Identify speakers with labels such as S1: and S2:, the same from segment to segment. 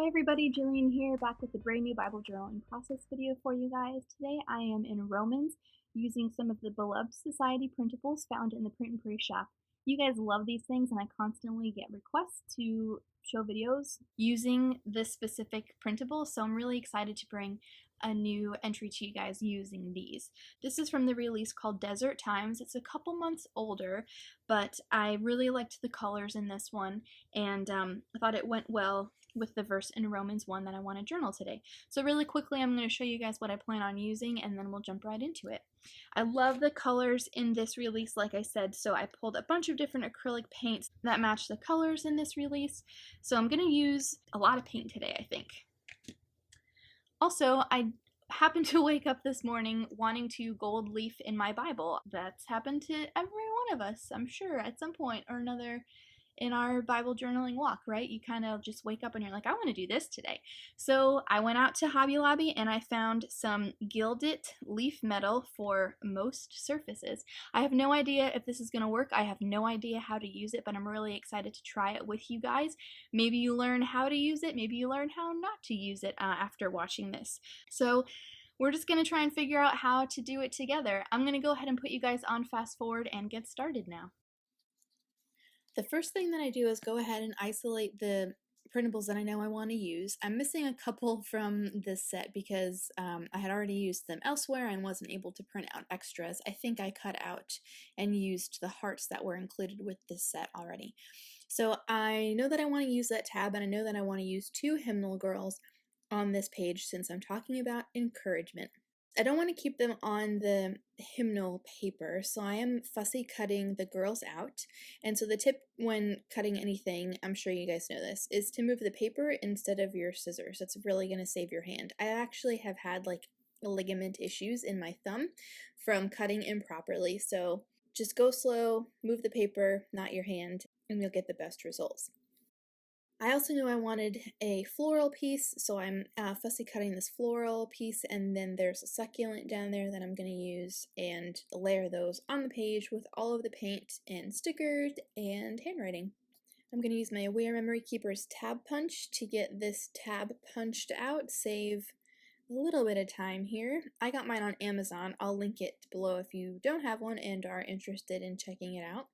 S1: Hi everybody, Jillian here, back with a brand new Bible journaling process video for you guys. Today I am in Romans using some of the Beloved Society printables found in the Print and Pray shop. You guys love these things and I constantly get requests to show videos using this specific printable, so I'm really excited to bring a new entry to you guys using these. This is from the release called Desert Times. It's a couple months older, but I really liked the colors in this one and I thought it went well with the verse in Romans 1 that I want to journal today. So really quickly I'm going to show you guys what I plan on using and then we'll jump right into it. I love the colors in this release, like I said, so I pulled a bunch of different acrylic paints that match the colors in this release. So I'm going to use a lot of paint today, I think. Also, I happened to wake up this morning wanting to gold leaf in my Bible. That's happened to every one of us, I'm sure, at some point or another in our Bible journaling walk, right? You kind of just wake up and you're like, I want to do this today. So I went out to Hobby Lobby and I found some gilded leaf metal for most surfaces. I have no idea if this is going to work. I have no idea how to use it, but I'm really excited to try it with you guys. Maybe you learn how to use it. Maybe you learn how not to use it after watching this. So we're just going to try and figure out how to do it together. I'm going to go ahead and put you guys on fast forward and get started now. The first thing that I do is go ahead and isolate the printables that I know I want to use. I'm missing a couple from this set because I had already used them elsewhere and wasn't able to print out extras. I think I cut out and used the hearts that were included with this set already. So I know that I want to use that tab and I know that I want to use two hymnal girls on this page since I'm talking about encouragement. I don't want to keep them on the hymnal paper, so I am fussy cutting the girls out. And so the tip when cutting anything, I'm sure you guys know this, is to move the paper instead of your scissors. That's really going to save your hand. I actually have had like ligament issues in my thumb from cutting improperly, so just go slow, move the paper, not your hand, and you'll get the best results. I also knew I wanted a floral piece, so I'm fussy cutting this floral piece, and then there's a succulent down there that I'm going to use and layer those on the page with all of the paint and stickers and handwriting. I'm going to use my Aware Memory Keeper's tab punch to get this tab punched out, save a little bit of time here. I got mine on Amazon. I'll link it below if you don't have one and are interested in checking it out.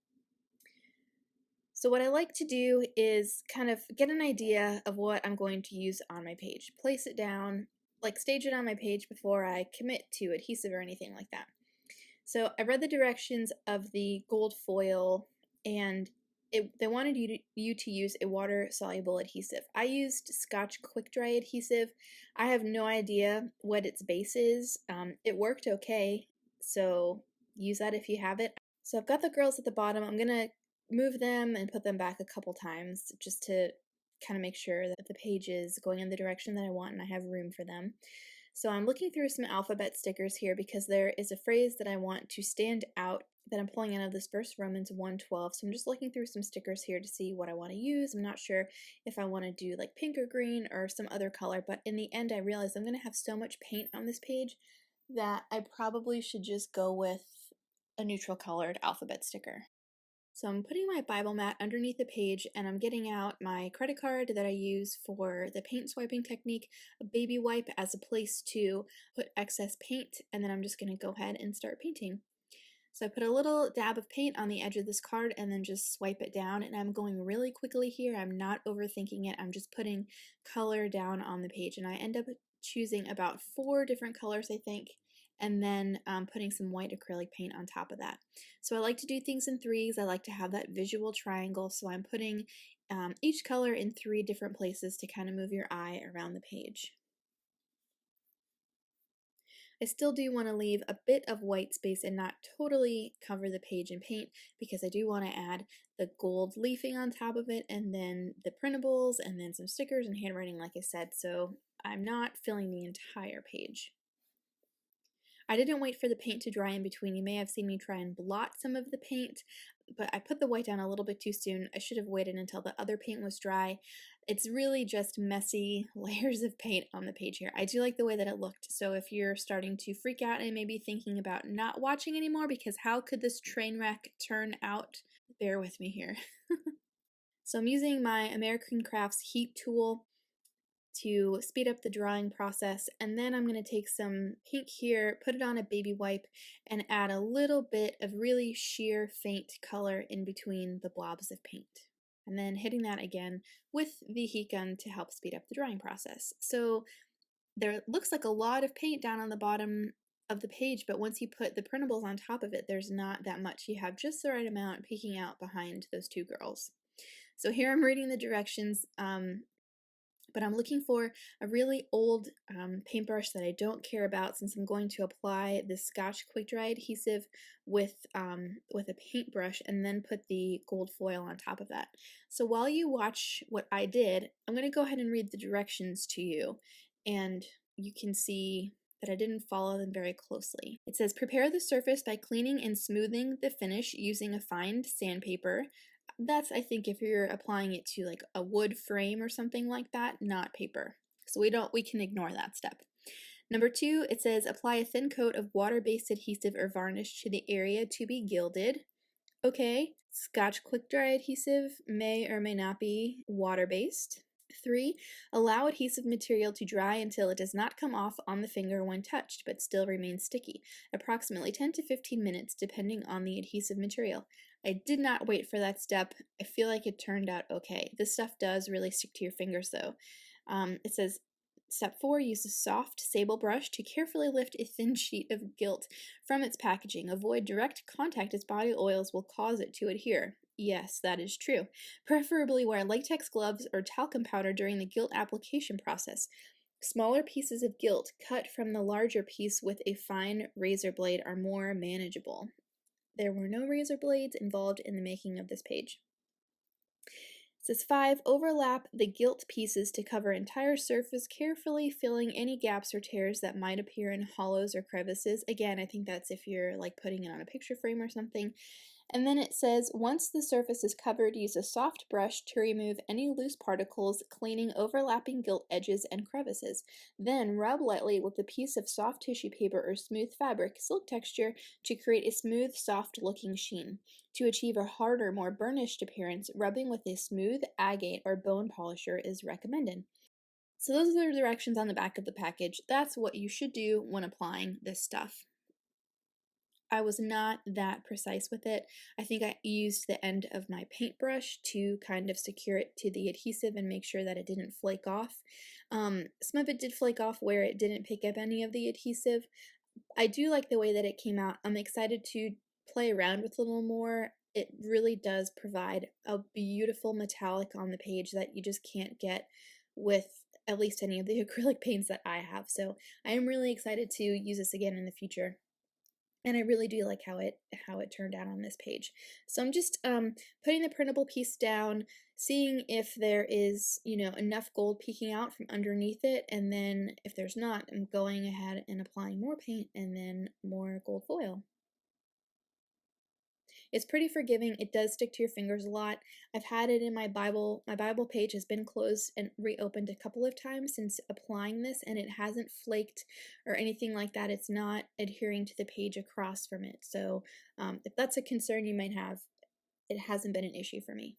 S1: So what I like to do is kind of get an idea of what I'm going to use on my page. Place it down, like stage it on my page before I commit to adhesive or anything like that. So I read the directions of the gold foil and they wanted you to use a water-soluble adhesive. I used Scotch Quick Dry adhesive. I have no idea what its base is. It worked okay, so use that if you have it. So I've got the girls at the bottom. I'm going to move them and put them back a couple times just to kind of make sure that the page is going in the direction that I want and I have room for them. So I'm looking through some alphabet stickers here because there is a phrase that I want to stand out that I'm pulling out of this verse, Romans 1:12. So I'm just looking through some stickers here to see what I want to use. I'm not sure if I want to do like pink or green or some other color, but in the end I realized I'm going to have so much paint on this page that I probably should just go with a neutral colored alphabet sticker. So I'm putting my Bible mat underneath the page and I'm getting out my credit card that I use for the paint swiping technique, a baby wipe as a place to put excess paint, and then I'm just going to go ahead and start painting. So I put a little dab of paint on the edge of this card and then just swipe it down, and I'm going really quickly here. I'm not overthinking it. I'm just putting color down on the page, and I end up choosing about 4 different colors, I think, and then putting some white acrylic paint on top of that. So I like to do things in threes. I like to have that visual triangle, so I'm putting each color in 3 different places to kind of move your eye around the page. I still do want to leave a bit of white space and not totally cover the page in paint because I do want to add the gold leafing on top of it and then the printables and then some stickers and handwriting like I said, so I'm not filling the entire page. I didn't wait for the paint to dry in between. You may have seen me try and blot some of the paint, but I put the white down a little bit too soon. I should have waited until the other paint was dry. It's really just messy layers of paint on the page here. I do like the way that it looked, so if you're starting to freak out and maybe thinking about not watching anymore because how could this train wreck turn out, bear with me here. So I'm using my American Crafts heat tool to speed up the drawing process. And then I'm going to take some pink here, put it on a baby wipe, and add a little bit of really sheer faint color in between the blobs of paint. And then hitting that again with the heat gun to help speed up the drawing process. So there looks like a lot of paint down on the bottom of the page, but once you put the printables on top of it, there's not that much. You have just the right amount peeking out behind those two girls. So here I'm reading the directions, but I'm looking for a really old paintbrush that I don't care about, since I'm going to apply the Scotch Quick Dry adhesive with a paintbrush and then put the gold foil on top of that. So while you watch what I did, I'm going to go ahead and read the directions to you, and you can see that I didn't follow them very closely. It says, prepare the surface by cleaning and smoothing the finish using a fine sandpaper. That's, I think, if you're applying it to like a wood frame or something like that, not paper. So we can ignore that step. Number 2, it says apply a thin coat of water-based adhesive or varnish to the area to be gilded. Okay, Scotch Quick Dry adhesive may or may not be water-based. 3, allow adhesive material to dry until it does not come off on the finger when touched, but still remains sticky, approximately 10 to 15 minutes depending on the adhesive material. I did not wait for that step. I feel like it turned out okay. This stuff does really stick to your fingers though. It says, step 4, use a soft sable brush to carefully lift a thin sheet of gilt from its packaging. Avoid direct contact as body oils will cause it to adhere. Yes, that is true. Preferably wear latex gloves or talcum powder during the gilt application process. Smaller pieces of gilt cut from the larger piece with a fine razor blade are more manageable. There were no razor blades involved in the making of this page. It says 5, overlap the gilt pieces to cover entire surface, carefully filling any gaps or tears that might appear in hollows or crevices. Again, I think that's if you're like putting it on a picture frame or something. And then it says, once the surface is covered, use a soft brush to remove any loose particles, cleaning overlapping gilt edges and crevices. Then rub lightly with a piece of soft tissue paper or smooth fabric, silk texture, to create a smooth, soft-looking sheen. To achieve a harder, more burnished appearance, rubbing with a smooth agate or bone polisher is recommended. So those are the directions on the back of the package. That's what you should do when applying this stuff. I was not that precise with it. I think I used the end of my paintbrush to kind of secure it to the adhesive and make sure that it didn't flake off. Some of it did flake off where it didn't pick up any of the adhesive. I do like the way that it came out. I'm excited to play around with a little more. It really does provide a beautiful metallic on the page that you just can't get with at least any of the acrylic paints that I have. So I am really excited to use this again in the future. And I really do like how it turned out on this page. So I'm just putting the printable piece down, seeing if there is, enough gold peeking out from underneath it, and then if there's not, I'm going ahead and applying more paint and then more gold foil. It's pretty forgiving. It does stick to your fingers a lot. I've had it in my Bible. My Bible page has been closed and reopened a couple of times since applying this, and it hasn't flaked or anything like that. It's not adhering to the page across from it. So if that's a concern you might have, it hasn't been an issue for me.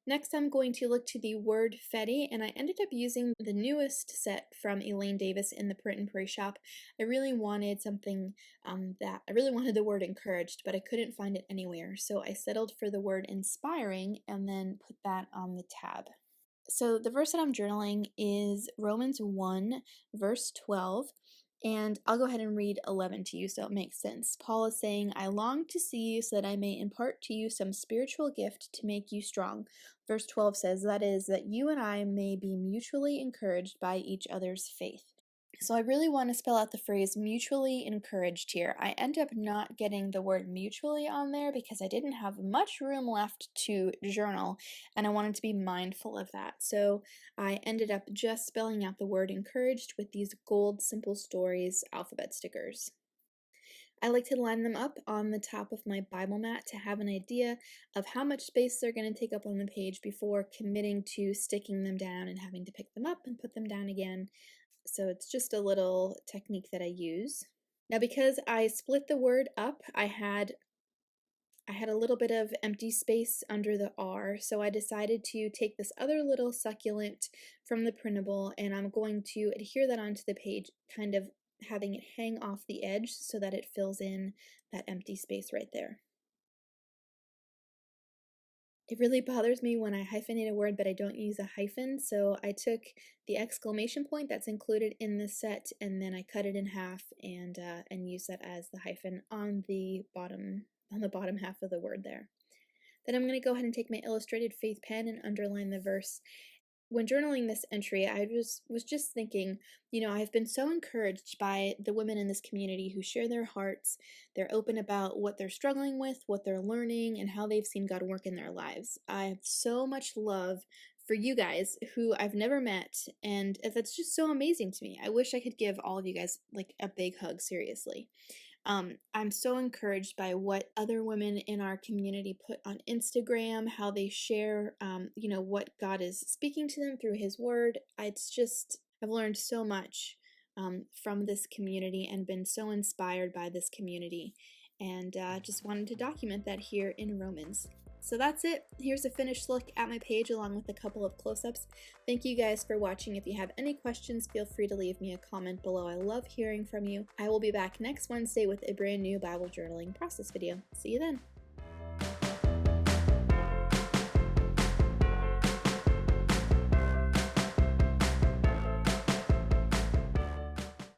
S1: Next, I'm going to look to the word Fetty, and I ended up using the newest set from Elaine Davis in the Print and Pray shop. I really wanted something I really wanted the word encouraged, but I couldn't find it anywhere, so I settled for the word inspiring and then put that on the tab. So the verse that I'm journaling is Romans 1, verse 12. And I'll go ahead and read 11 to you so it makes sense. Paul is saying, I long to see you so that I may impart to you some spiritual gift to make you strong. Verse 12 says, that is, that you and I may be mutually encouraged by each other's faith. So I really want to spell out the phrase mutually encouraged here. I end up not getting the word mutually on there because I didn't have much room left to journal, and I wanted to be mindful of that. So I ended up just spelling out the word encouraged with these gold Simple Stories alphabet stickers. I like to line them up on the top of my Bible mat to have an idea of how much space they're going to take up on the page before committing to sticking them down and having to pick them up and put them down again. So it's just a little technique that I use. Now because I split the word up, I had I had a little bit of empty space under the R, so I decided to take this other little succulent from the printable and I'm going to adhere that onto the page, kind of having it hang off the edge so that it fills in that empty space right there. It really bothers me when I hyphenate a word but I don't use a hyphen, so I took the exclamation point that's included in this set and then I cut it in half and used that as the hyphen on the bottom half of the word there. Then I'm going to go ahead and take my illustrated faith pen and underline the verse. When journaling this entry, I was just thinking, I've been so encouraged by the women in this community who share their hearts. They're open about what they're struggling with, what they're learning, and how they've seen God work in their lives. I have so much love for you guys who I've never met, and that's just so amazing to me. I wish I could give all of you guys like a big hug, seriously. I'm so encouraged by what other women in our community put on Instagram, how they share, what God is speaking to them through His Word. I've learned so much from this community and been so inspired by this community, and just wanted to document that here in Romans. So that's it. Here's a finished look at my page along with a couple of close-ups. Thank you guys for watching. If you have any questions, feel free to leave me a comment below. I love hearing from you. I will be back next Wednesday with a brand new Bible journaling process video. See you then.